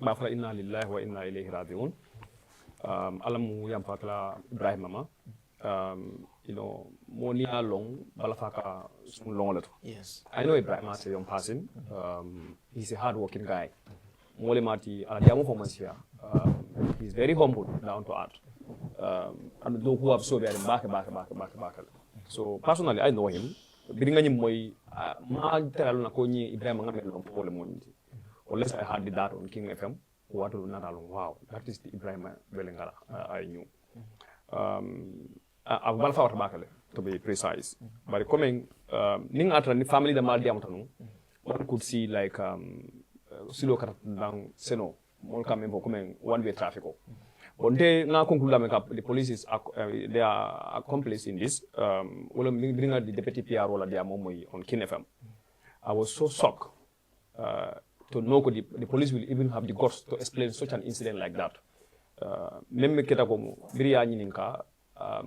ba fa inna lillahi wa inna ilayhi raji'un alamu yam fakla Ibrahim mama you know moni long bala faka sun long leto Yes. I know Ibrahim as a young person he's a hard working guy mole mati ala diamo for mansia he's very humble down to earth and those who have so very back so personally I know him biringa nyim moy ma teral na ko ñi Ibrahima ngamel no pole mo nti unless I had that on King FM what will not along wow that is the Ibrahima Belengala I knew I've been far back to be precise but coming ning atra ni family da mal diam tanu one could see like silo karat dang seno mol kam mo coming one way traffic Onde na conclude the police is they are accomplice in this. Well, bring out the deputy PR role at on Kin FM. I was so shocked to know the police will even have the guts to explain such an incident like that. Memme kita ko biriya nyininka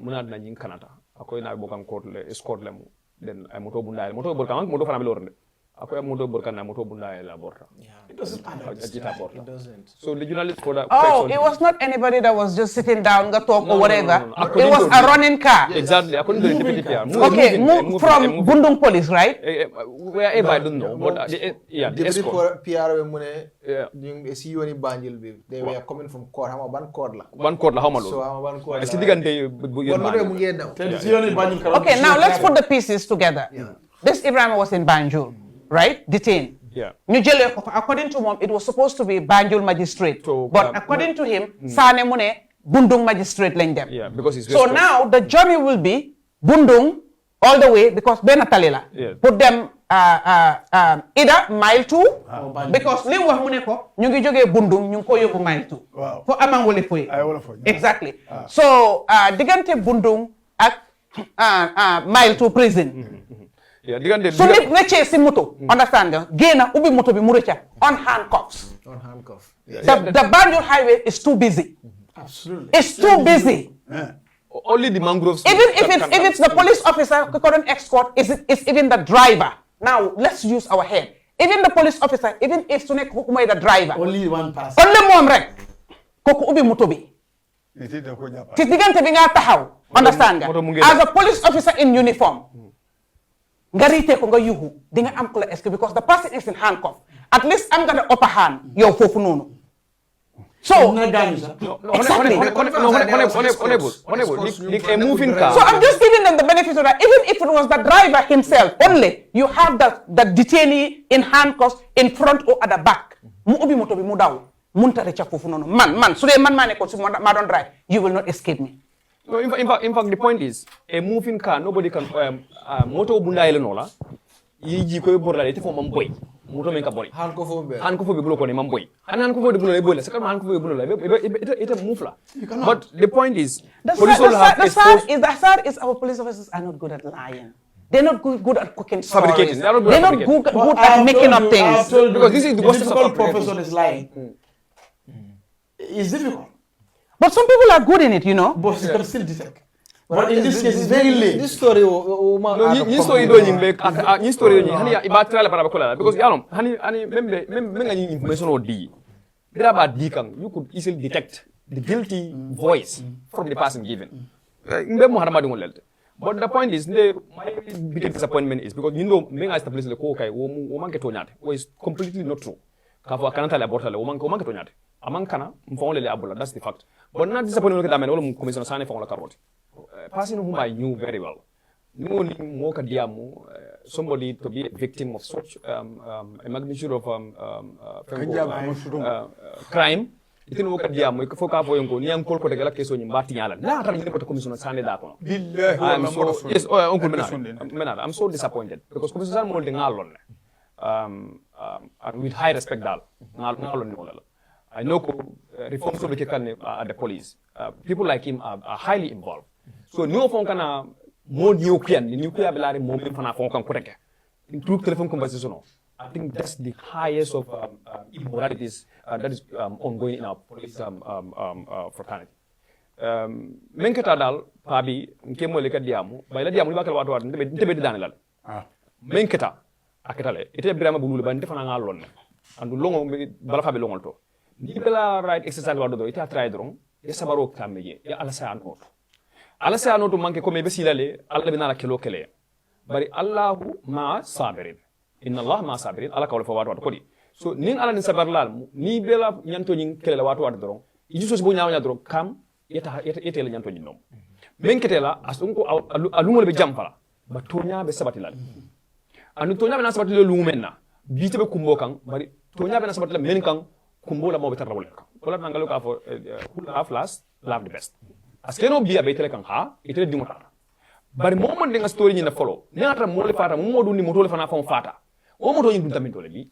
munad na nyin kanata. Ako ina bokam court le escort lemu. Then I moto bunda moto borkan moto fana belorne. Ako moto borkan na moto bunda la borta. It doesn't matter. It doesn't. So the journalist for that. Oh, it was not anybody that was just sitting down, go talk or whatever. It was a running car. Yes. Exactly. According to the deputy PR. Okay, move from Bundung Police, right? Wherever I don't know, but yeah, the Deputy escort. PR mune yung CEO ni Banjul bi they were coming from court hama ban court la. One court la how malo. So hama ban court. Esti digante Okay, now let's put the pieces together. This Ibrahim was in Banjul, right? Detained. Yeah. According to him, it was supposed to be Banjul magistrate. So, but according to him, Sane Mune, Bundung magistrate leng them. Yeah, because it's so now the journey will be Bundung all the way because Benatalila. Yeah. Put them either mile 2 because li wax mu ne ko ñu ngi joge Bundung ñu ko yóbbu mile 2. Wow. For amang wole foy. Exactly. So digante Bundung ak mile 2 prison. Yeah, digante so nit recce si moto understand nga gena ubi moto bi mu recca on handcuffs. On handcuff. The Banjul highway is too busy. Absolutely. It's too busy. Only the mangroves. Even if it's the police officer who couldn't escort, it's even the driver. Now let's use our head. Even the police officer, even if Sunek Hukumai the driver. Only one person. Only mom rek. Koku ubi mutobi. Titigante binga tahaw. Understand nga? As a police officer in uniform. Ngarite ko nga yuhu. Dinga am kula eske because the person is in handcuff. At least I'm gonna upper hand. Yo fofu nono. So, exactly. A moving car. So I'm just giving them the benefit of that. Even if it was the driver himself, only you have the detainee in handcuffs in front or at the back. Mu obi moto bi mu daw. Munta recha fofu nono. Man. So they man ko si ma don't drive. You will not escape me. No, in fact, the point is, a moving car, nobody can. Moto bunda ile nola. Yiji ko borla ite for mamboy. Moto menka bori. Handcuff be bulo ko ni mamboy. Handcuff be bulo ebola. Saka handcuff be bulo. It move la. But the point is, the sad is our police officers are not good at lying. They're not good at cooking stories. Fabricating. They're not good at making up things. Because this is the worst difficult profession is lying. It's difficult. But some people are good in it, you know. But you can still detect. But in this case, it's very late. This story, because information you could easily detect the guilty voice from the person given. But the point is, my biggest disappointment is because you know, being established the coca, is completely not true. That's the fact. But not disappointed that all commission sign for the person whom I knew very well. Somebody to be a victim of such a magnitude of crime. It didn't work at Diamo, Foka for Uncle, Niam Colco, the Galaxy in Batiala. Not having the commission Sunday that one. I'm so, yes, Uncle Menard, I'm so disappointed because commission are molding Alon. And with high respect, I know reforms of the police. People like him are highly involved. So, new phone can more nuclear, the nuclear belari moment for a phone can correct. Include telephone conversation. I think that's the highest of immoralities that is ongoing in our police fraternity. Menketa dal pabi nkemo leka diamu bayla diamu li bakal watu ntebe danelal menketa aketale ite brama bunul ban defana ngalon andu longo bala fabe longol to ni bela right exercise wado do ita try dron e sabaro kameje ya ala sa noto manke ko me be silale alla bina la kelo kele bari Allahu ma sabirin inna Allah ma sabirin ala kawle fo wato ko di so nin ala ni sabar lal ni bela nyanto nyin kele wato dron iji so bo nyaaw dron kam yeta la nyanto nyin nom men ketela asunko alumol be jamfala ba tonya be sabati lal anu tonya be na sabati le lumenna bite be kumbo kan bari tonya be na sabati le men kan kumbo la mo be tarrawol kan wala nangalo ka fo who laugh last laugh the best askeno biya be tele kan ha itele dimota bari mo man de nga story ni na follow ne ata mo le fata mo modu ni moto le fana fon fata o moto yin dum tamin to le bi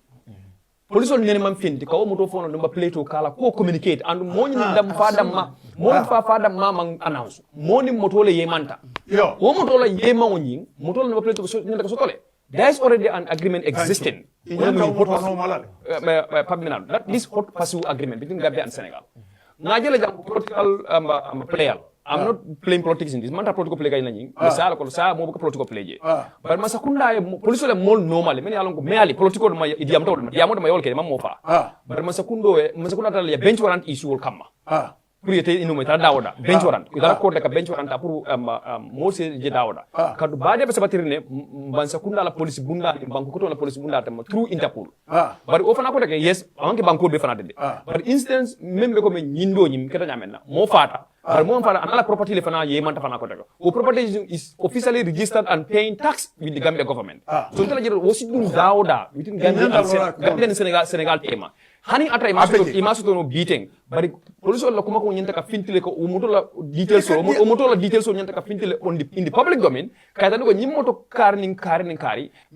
police on ne man finti ka o moto fono dum ba plato kala ko communicate and mo ni dam fadam ma mo fa fadam ma man announce mo ni moto le yemanta yo o moto la yema woni moto le ba plato so ni so tole there is already an agreement existing this hot passive agreement between Gambia and Senegal ngajela jang political player I'm not playing politics in this man ta political play kay nani misala ko sa mo ko political play je bar ma sakunda police le mol normal men yalon ko meali political ma idiam to diamo ma yol ke mam mo fa bar ma sakunda ta le bench warrant issue will come pour yete inu mai ta dawoda bench warrant ko dara ko de ka bench warrant ta pour mo se je dawoda kadu baade be sabatirne ban sakunda la police bunda banko ko to la police bunda ta through Interpol bar o fana ko de yes awanke banko be fana de bar instance membe ko men nyindo nyim keta nyamenna mo fata bar mo fana anala property le fana yemanta fana ko de o property is officially registered and paying tax with the Gambia government so tala jero wosi dum dawoda within Gambia and Senegal tema hani atra imasu to no beating bari police la kuma ko nyenta ka fintile ko o moto la details so o moto la details so nyenta ka fintile on the in the public domain kay tan ko nyimmoto kari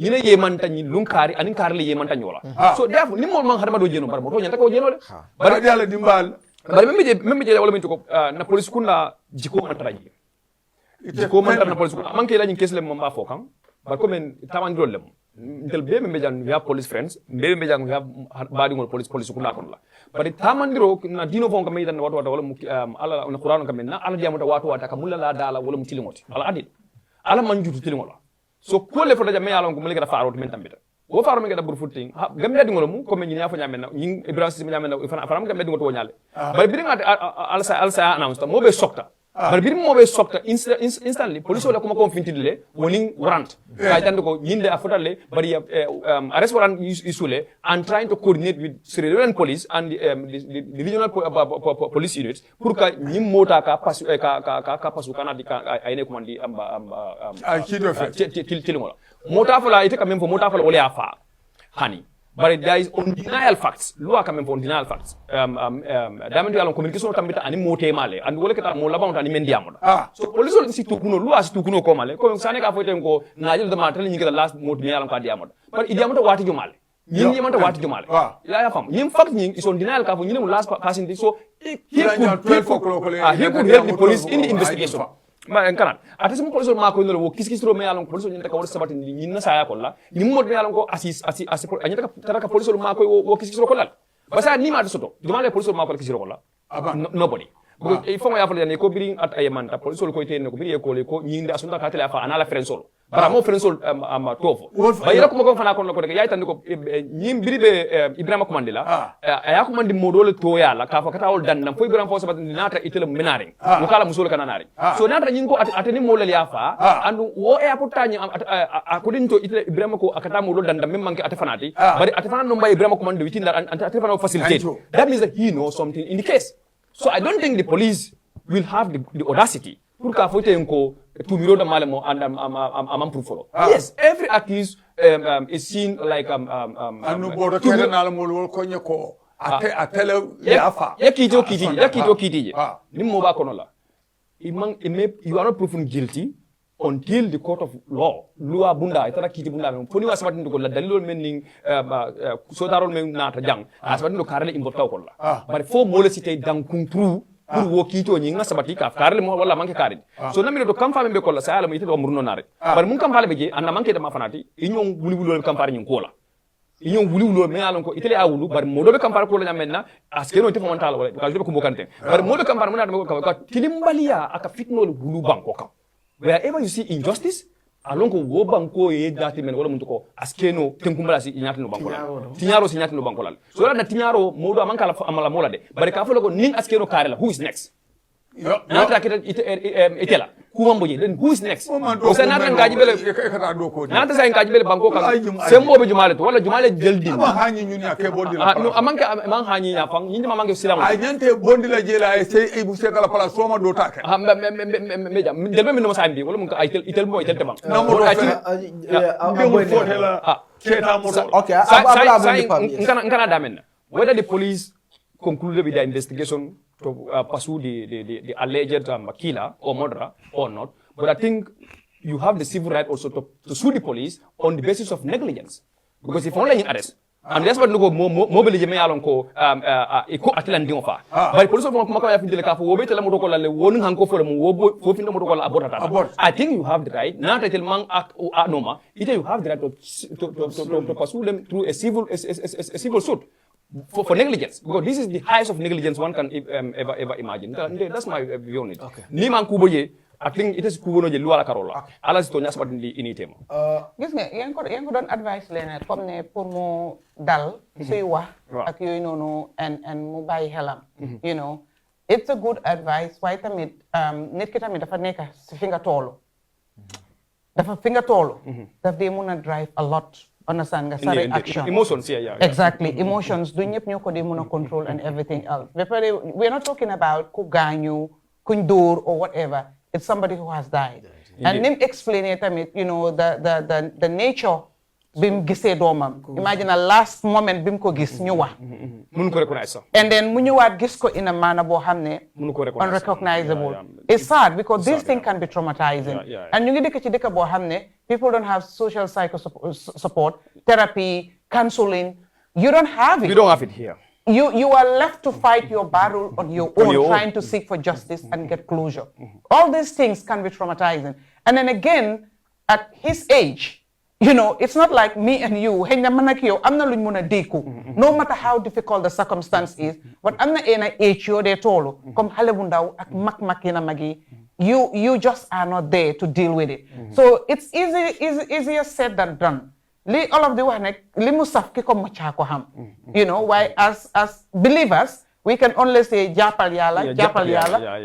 nyine yemanta nyi lun kari anin kari le yemanta nyola so therefore nimmo man hadama do jeno bar moto nyenta ko jeno le bari yalla dimbal bari membe je wala min ko na police kunna jiko man taraji jiko man na police kunna man kay la nyi kesle mamba fokam bar ko men tawandiro lem ntel be me jang we have police friends be jang we have badi ngol police kula kon la bari tamandiro na dino fonka me dan wato wala ala na qur'an kam na ala diamata wato wata kam mulla la dala wala mutilingoti ala adil ala manjutu tilingola so ko le foto jamme ala ko me ga faaro men tambita wo faaro me ga bur futing gambe dingol mu ko me nyaa fa nyamen na nyi ibrahim nyamen na faram gambe dingo to nyale bari bi nga alsa announce mo be sokta bar bir mo be sokta instantly police wala kuma ko fintile woni warrant kay tan ko yinde afotale bari arrest warrant isule and trying to coordinate with Sierra Leone police and the regional police units pour ka nyim mota ka pasu kana di ka ayne ko mandi tilmola mota fala ite quand même fo mota fala wala afa hani but there is undeniable facts loi quand même for undeniable facts damendu yalon communication tambita ani mote male and wala kata mo labanta ni mendiamoda so police si tukuno loi si tukuno ko male ko sane ka foten ko najil de matal ni kala last mote ni yalon ka diamoda but idiamoda wati jo male yin yimanta wati jo male ya fam yim fact ni is undeniable ka fo ni mo last passing so he could help the police in the investigation ma kanat atase mo police ma ko no wo kiskisro me yalon police nyanta ka wala sabati ni na saya ko la ni mo me yalon ko assis anyata ka taraka police ma ko wo kiskisro ko la basa ni ma to soto demande police ma ko kiskisro ko la nobody because il faut mo yafale ne ko biri at ayamanta police ko tene ko biri ko nyinde asunta ka tele afa anala frensol bara mo frensol tofo bayira ko fana ko ko de yaay tan ko nyim biri be Ibrahima Komandi la aya ko mandi modole to yala ka fa katawol dandam fo Ibrahima fo sabati nata itele menari ko kala musol kananari so nata nyin ko atani mo le yafa andu wo e apotani according to itele Ibrahima ko akata mo dandam mem manke atafanati bari atafana no mbay Ibrahima Komandi witinda atafana facilitate that means that he knows something in the case. So I don't think the police will have the audacity pour ka fote enko to miro da malemo and am proof follow. Yes, every accused is seen like anu bodo kene na mo ko nyeko atele yafa yakito kitije nimmo ba kono la you are not proven guilty until the court of law loi bunda itara kiti bunda men foni wasabati ko la dalilol men ning so darol men nata jang asabati do karale imbotaw ko la bari fo mo le cité dans controu pour wo kito nyi nga sabati ka karale mo wala manke kari so namino do kam fami be ko la sala mo ite do murno nare bari mun kam fale be je anna manke de ma fanati inyon wuli wuli kam fari nyin ko la inyon wuli wuli me alon ko itele awulu bari mo do be kam fari ko la nyamenna askeno te fontal wala ka do ko mbokante bari mo do kam fari mo na ko tilimbaliya aka fitnol wulu banko kam. Wherever you see injustice alonko wo banko ye dati men wala mun ko askeno tenkumbala si nyati no banko la tinyaro si nyati no banko la so la tinyaro modo amankala amala mola de bare ka folo ko nin askeno kare la who is next nata kita itela kumamboje then who is next o sa nata ngaji bele nata sa ngaji bele banko kan sembo be jumale to wala jumale jeldi ama hanyi nyuni ake bondi la no amanka man hanyi ya fang yindi mamanke silam ay nyante bondi la jela ay sey ay bu sekala pala soma do take meja delbe min no sambi wala mun ka itel mo itel tabang na mo do fotela keta mo Okay, abla ngana damen whether the police concluded with the investigation to pursue the alleged killer or murderer or not. But I think you have the civil right also to sue the police on the basis of negligence. Because if only in arrest, and that's what no mobilise me alon ko iko atilan dingo fa. But police mo kuma ya findele ka fo wobe tele mo ko la le wonu hanko fo mo wobo fo finde mo ko la abota. I think you have the right not to tell man noma. Either you have the right to pursue them through a civil suit. For negligence, because this is the highest of negligence one can ever imagine. That's my view on it. Ni man kuboye, I think it is kubono je luala karola. Alas to nyas badin di ini tema. Gis nga yang ko don advice leen comme ne pour mu dal suy wax ak yoy nonu and mu bàyyi xelam. You know, it's a good advice waaye tamit nit ki tamit dafa nekk si fi nga toolu. Dafa fi nga toolu. Daf dee mun a drive a lot. Understand nga sare action emotions yeah exactly emotions du ñep ñoko di mëna control and everything else we're not talking about ku gañu kuñ door or whatever it's somebody who has died and nim explain it tamit you know the nature bim gisee doomam imagine a last moment bim ko gis ñu wax mun ko recognize and then mu ñëwaat gis ko in a manner boo xam ne unrecognizable it's sad because this thing can be traumatizing and ñu ngi dëkk ci dëkk boo xam ne people don't have social psycho support therapy counseling you don't have it here you are left to fight your battle on your own trying to seek for justice and get closure all these things can be traumatizing and then again at his age you know, it's not like me and you. I'm not luñ mëna déku. No matter how difficult the circumstance is, but I'm not in a age you're there tolo. Comme xalé bu ndaw ak mak na magi. You just are not there to deal with it. So it's easier said than done. Li all of the wax nek li mu saf ki ko mucha ko xam. You know, why as believers we can only say japal yalla,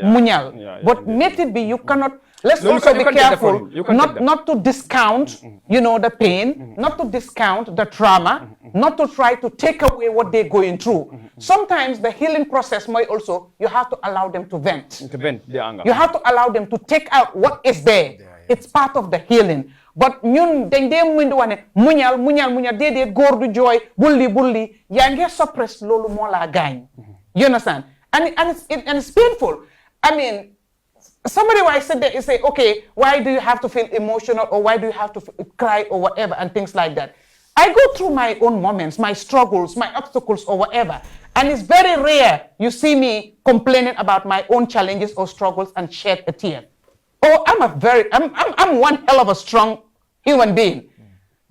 muñal. But metit bi you cannot. Let's also be careful not to discount, you know, the pain, not to discount the trauma, not to try to take away what they're going through. Sometimes the healing process might also, you have to allow them to vent. To vent their anger. You have to allow them to take out what is there. It's part of the healing. But ñun dañ dé mëndu wone muñal dédé góor du joy bulli ya nga suppress lolu mo la gañ. You understand? And it's painful. I mean, somebody might sit there and say, okay, why do you have to feel emotional or why do you have to cry or whatever and things like that. I go through my own moments, my struggles, my obstacles or whatever. And it's very rare you see me complaining about my own challenges or struggles and shed a tear. Oh, I'm one hell of a strong human being.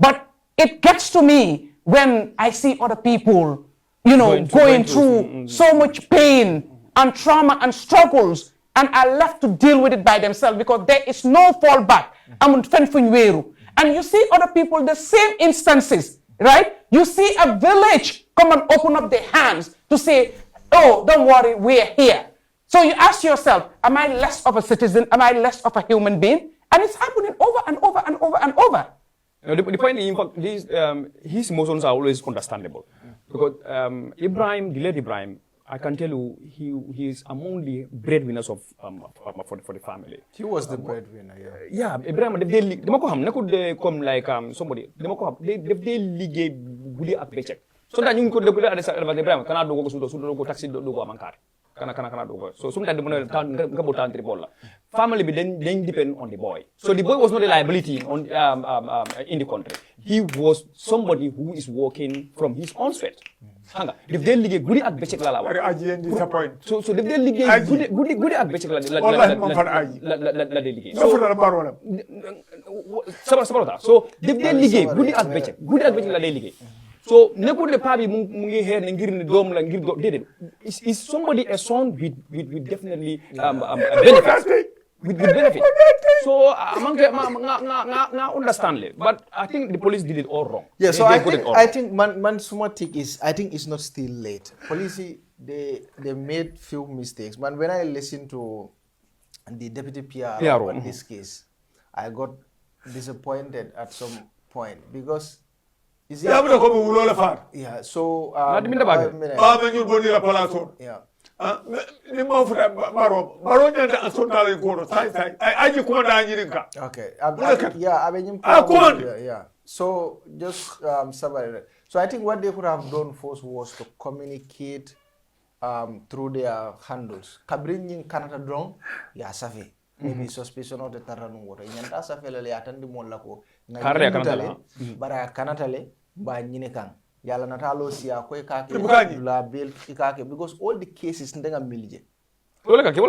But it gets to me when I see other people, you know, going through so much pain and trauma and struggles and are left to deal with it by themselves because there is no fallback. And you see other people, the same instances, right? You see a village come and open up their hands to say, oh, don't worry, we're here. So you ask yourself, am I less of a citizen? Am I less of a human being? And it's happening over and over and over and over. The point is, in fact, his emotions are always understandable. Because Ibrahim, the late Ibrahim, I can tell you, he is among the breadwinners of for the family. He was the breadwinner, yeah. Yeah, Ibrahim, they come like somebody. They ligue gudi ak becek. So that you could look at the Ibrahim, cannot go taxi do go amankar. Kana do. So sometimes the tripola. Family then depend on the boy. So the boy was not a liability on in the country. He was somebody who is working from his own sweat. If they ligue goody at Becek Lala. So if they ligue goody at Becek Lala. So if they ligue goody at Becek Lala. So nekul le pabi mu ngi her ne ngir ni dom la ngir do dedet is somebody a son with definitely benefits. with benefit. So I understand, but I think the police did it all wrong. Yeah, so I think man somatic is, I think it's not still late. Police, they made few mistakes. Man, when I listened to the deputy PRO on this case, I got disappointed at some point because yeah, so yeah. Ni ma futa baro nyanda asonda ko sai aji kuma da nyirin ka okay yeah so just so I think what they could have done first was to communicate through their handles kabrin kanata drong ya safe maybe suspicion of the taranu water nyanda safe le atandi mon lako kare kanata bara kanata le ba nyine kan yalla natalo siya ko kake la bel kake because all the cases ndenga milje wala kake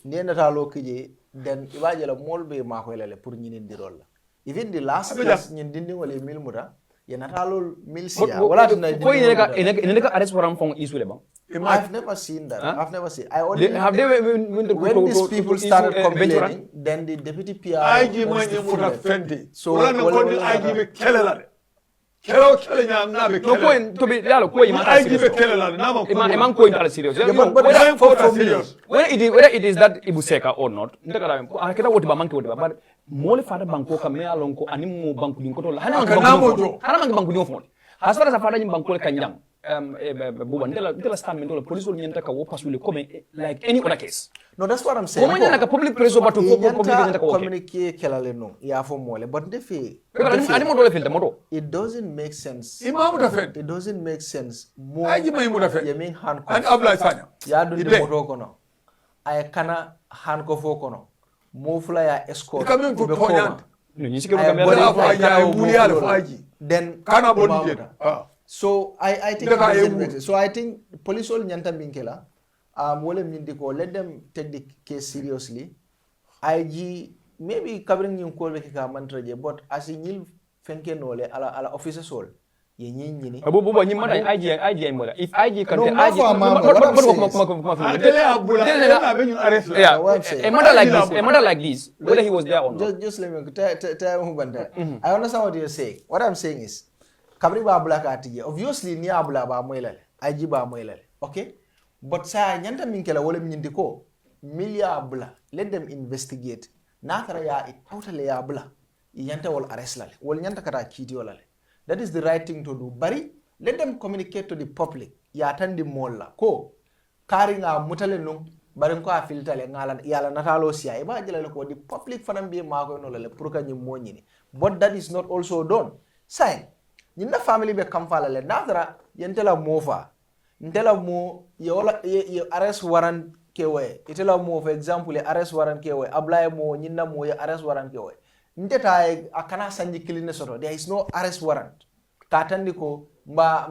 ne natalo kije den ibaje la molbe ma ko lele pour ñinin dirol la even the last case ñin dindi wala mil muda ya natalo mil siya wala tuna ko ineka arrest waram fong isule ba I've never seen that. I've never seen. I only have they when these people started complaining, then the deputy PR so Kelo nya na be no point to be yalo ko I give a kelo na ma man ko intala serious whether it is that ibuseka or not ndaka ko akeda woti ba manke woti ba but mole fada banko ka me alon ko animu banku din ko to hana banku din fon as far as fada nyim banko ka nyam buba ndela statement to police will nyenta ka wo pasule comme like any other case. No, that's what I'm saying. Comment nyana ka public pressure batu ko public nyenta ka communicate kelale no ya fo mole but defi it doesn't make sense. It doesn't make sense. Mo yemin han ko and abla sanya ya dun de moto ko no ay kana han ko fo ko no mo fula ya escort ko be ko ni sikero kamera then kana body so I think so I think police all nyanta minkela wole mindiko let them take the case seriously. IG maybe covering you call ka mantraje but as in fenke nole ala officers all ye nyini bubu nyi mata IG mo if IG kan IG a matter like this whether he was there or not just let me tell I understand what you're saying. What I'm saying is kabri ba black atije obviously ni abula ba moylale IG ba moylale okay but sa nyanta minkela wala nyindi ko milia abula let them investigate nakara ya totally ya abula nyanta wal arrest lale wal nyanta kata kiti wala that is the right thing to do bari let them communicate to the public ya tandi molla ko kari nga mutale num bari ko afiltale ngala yala natalo sia e ba jela ko the public fanam be mako no lale pour ka nyim mo nyini but that is not also done say ñinna family be kam fala le nadra yentela mofa ntela mo ye arrest warrant kewe itela mo for example arrest warrant kewe ablaye mo ñinna mo ye arrest warrant kewe nteta akana sanji kiline soto there is no arrest warrant katandi ko mba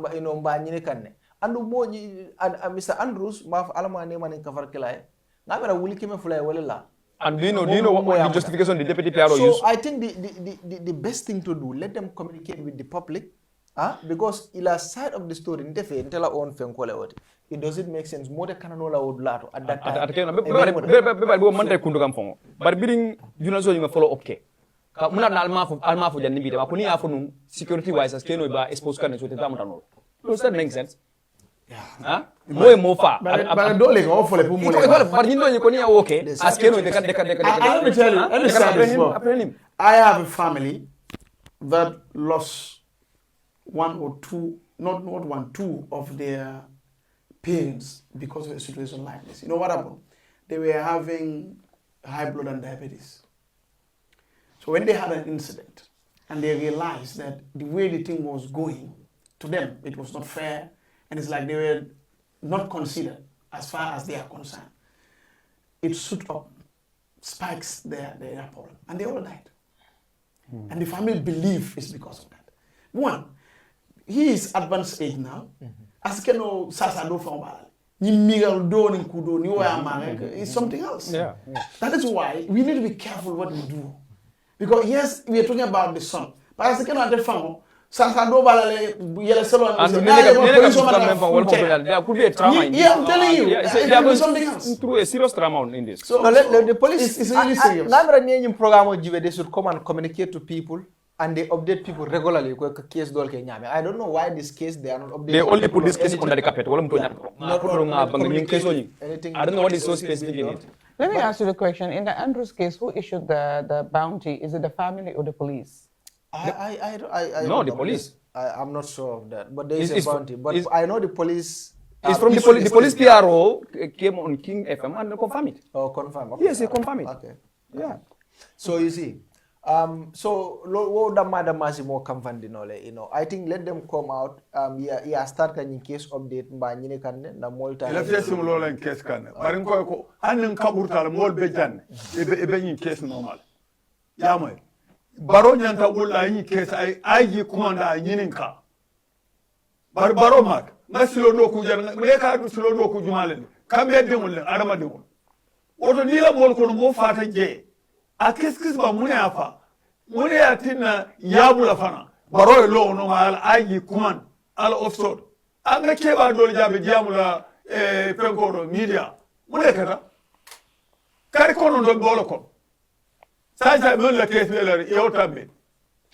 ñine kanne andu mo Mr. Andrews ma alama ne man kafar kilaye ngamera wuli kime fulay wala la. And do you know what the justification the deputy PRO used? So I think the best thing to do, let them communicate with the public, because ila side of the story, it doesn't make sense. More than cananola would lato at that time. But bidding journalism you follow okay. Muna na almafu jani bida. Makuni afunu security wise as keno ba expose kane so teta mutano. Does that make sense? Yeah. More far. But don't let go for the pumo. But you know you can okay. As keno let me tell you. Let me say this. I have a family that lost one or two, not one, two of their parents because of a situation like this. You know what happened? They were having high blood and diabetes. So when they had an incident and they realized that the way the thing was going, to them it was not fair, and it's like they were not considered as far as they are concerned. It shoot up, spikes their problem, and they all died. And the family believe it's because of that. One, he is advanced age now. As keno sasa do fambala. Ni migal do ni kudo ni wa amare is something else. Yeah. That is why we need to be careful what we do. Because yes, we are talking about the son. But as keno ante famo, Sansan do balale yele salon. And there could be a trauma in this. Yeah, I'm telling you. They are going through a serious trauma in this. So the police is really serious. They should come and communicate to people and they update people regularly. I don't know why this case they are not updating. They only put this case under the carpet. Anything. I don't know what is so specific in it. Let me ask you the question. In the Andrews case, who issued the bounty? Is it the family or the police? No, the police. I'm not sure of that, but there is a bounty. But I know the police. It's from the police PRO came on King FM and confirm it. Oh, confirm. Okay. Yes, they confirm it. Okay. Yeah. So you see, what the madam more you know, I think let them come out. Start in case update by Nini Kande, the Malta. Let's say similar in case can. Barinko, and Kabuta, more bejan, even in case normal. Yamai. Baronyanta wula in case I commander Yininka. Baromak, Nasilo no Kujan, Meka to Silo no Kujumalin, Kambia Dimul, Aramadimul. What a Nila Molkon mo fata jay. A kiss ba Muneafa. Muneatina Yabula Fana. Baro lo no mal I command, all offshore. And the Keba do Jabi Jamula Penkoro media. Munekata. Karikon on Bolokon. Sasa mula case wele yotambe.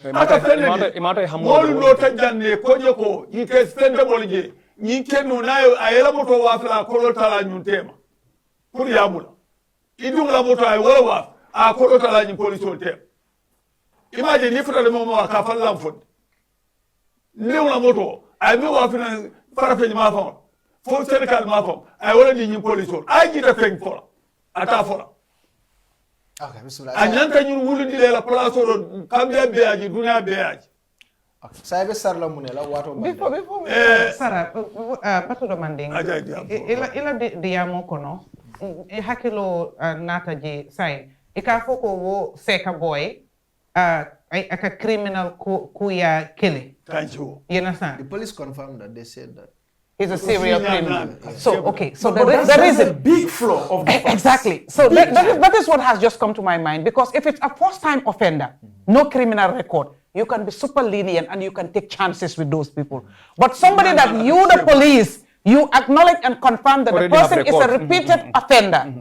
Aka fende. Molu no tajane koje ko yi case fende bolje. Yi kenu nayo ayela moto wafla kolo tala nyuntema. Kuri yamula. Idungla moto ay wala waf a kolo tala nyi police hotel. Imagine if the momo ka fallam fod. Ndungla moto ay mi wafina farafe ma fam. Fo cercal ma fam. Ay wala nyi police hotel. Ay jita feng fola. Ata fola. Okay, bismillah. Anyanta ñun wulindi la place do Gambia beaji dunya beaji. Sabe sarla munela wato before Sarah patodo manding ila diamo kono hakilo nataji sai ikafoko wo seka boy aka criminal kuya killing. Thank you. You understand? The police confirmed that. They said that he's a serial criminal. So, okay, so there is a big flaw of the facts. Exactly. So that is what has just come to my mind, because if it's a first-time offender, no criminal record, you can be super lenient and you can take chances with those people. But somebody that you, the police, you acknowledge and confirm that the person is a repeated offender,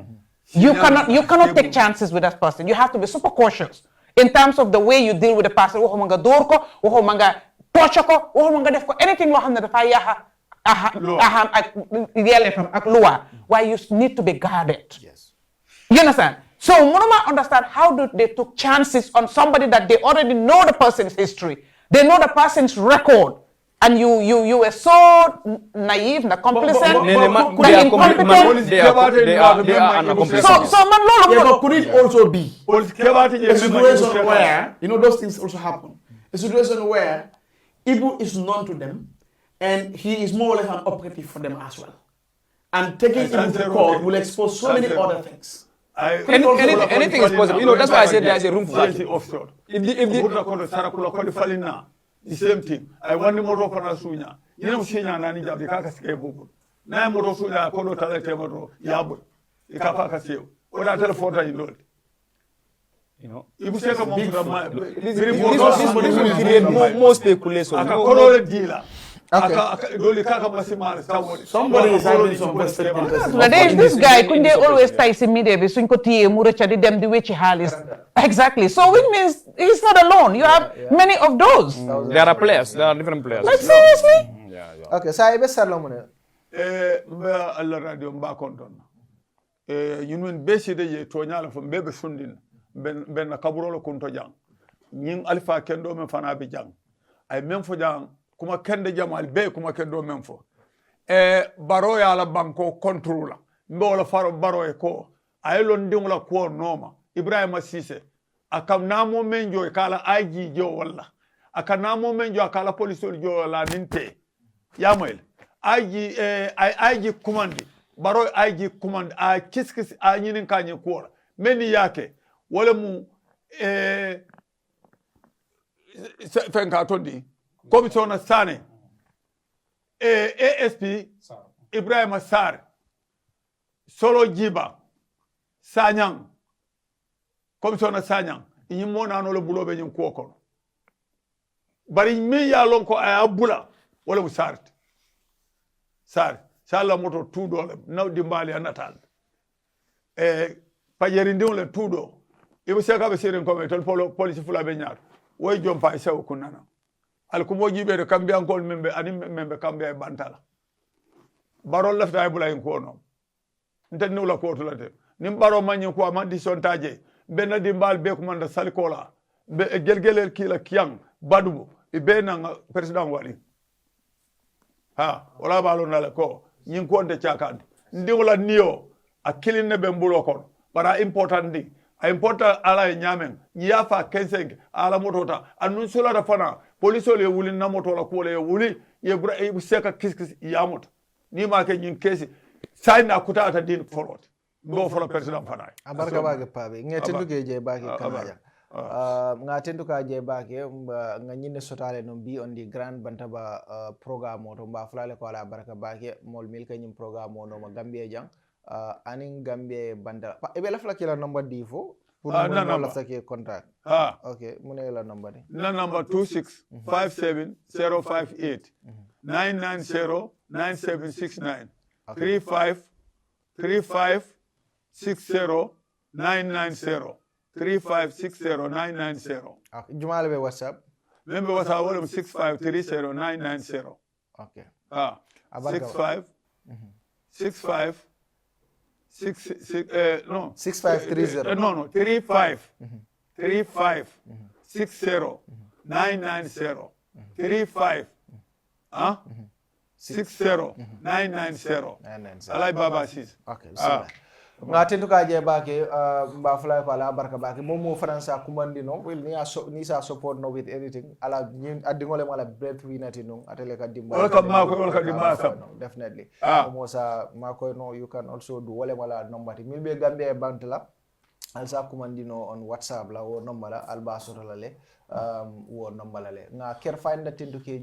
you cannot take chances with that person. You have to be super cautious in terms of the way you deal with the person. Anything why you need to be guarded. yes. You understand? So Munuma understand how do they took chances on somebody that they already know the person's history. They know the person's record. And you were so naive, complacent, incompetent. They are uncomplacent. But could it also be a situation where, those things also happen. A situation where Ibu is known to them, and he is more or less an operative for them as well. And taking him to court will expose so many other things. Anything is possible. That's why I said there is a room for that. The same thing. I want the motor for Nasunya. You know, Shina Nani Jabi Kakaskebu. Nine motor Suya, Kono Talatemoto, Yabu, the Kapakasio, or that telephone in Lord. If you say a big create more speculation. I can call a dealer. Somebody is having some question. This guy couldn't they always tie media so them the way exactly. So it means he's not alone. You have many of those. There are players. There are different players. Like seriously? Yeah. Okay, so I be Salomon. Allah radio mba konton. Yunwen besi de ye tonyala from bebe sundin ben kaburolo kunto jang. Nying alfa kendo men fana bi jang. Ay men fo jang kuma kende jamal be kuma kendo men fo. Baro ya la banko controla. Mbo la faro baro e ko. Ay lon dingla ko noma. Ibrahima Cissé akam namo menjo kala aji jo walla. Aka namo menjo akala police jo la ninte. Yamoel. Aji commande. Baro aji commande a kiskis a nyinin kanye ko. Meni yake wala mu fenka tondi. Commissioner Sane, ASP, Ibrahim Sar, Solo Jiba, Sanyang, Commissioner Sanyang, Yimona no le bulo be nyum ko bari mi ya lon ko aya bula wala mu sart sala moto tudo le naw dimbali anatal pajeri ndiw le tudo ibu seka be sirin ko metol police fula be nyaar way jom pa sew kunana al ko mo jibe de kambe ankol membe ani membe kambe ay bantala barol lafta ay bulay ko no nten nula ko to late nim baro manyi ko ma di sontaje benna dimbal be ko manda salikola be gelgelel kila kiyang badubo be na president wali wala balo nala ko nyin ko nde chakande ndi wala niyo a kilinne be mbulo kon bara important di a important ala e nyamen nyafa kenseng ala motota annun sula da fana police le wuli na moto la ko le wuli ye bra e seka kiskis yamot ni ma ke nyin kesi sai na kutata din forward go for president fana abarka bage pabe ngetendu ke je bage kamaja nga tendu ka je bage nga nyine sotale no bi on di grand bantaba programme to mba flale ko ala baraka bage mol mil kanyum programme no ma gambie jang anin gambie banda e be la flakila number di fo pour no la sake contact okay mune la number ni na number 2657058 9909769 3560 990 3560 okay jumale be whatsapp membe whatsapp wala 6530990 okay 65 no 6530 no 35 35 60 990 35 60 990 alay baba sis okay nga tentu ka je bake mba fly ko ala barka bake momo faransa kumandi no will ni sa support no with anything ala ni adingole mala breadwinner no atele ka dimba wala ka dimba sam definitely mo sa mako no you can also do wala mala number mi be gambe e bantla alsa kumandi no on whatsapp la wo number la alba soto la le wo number la le nga ker find tentu ke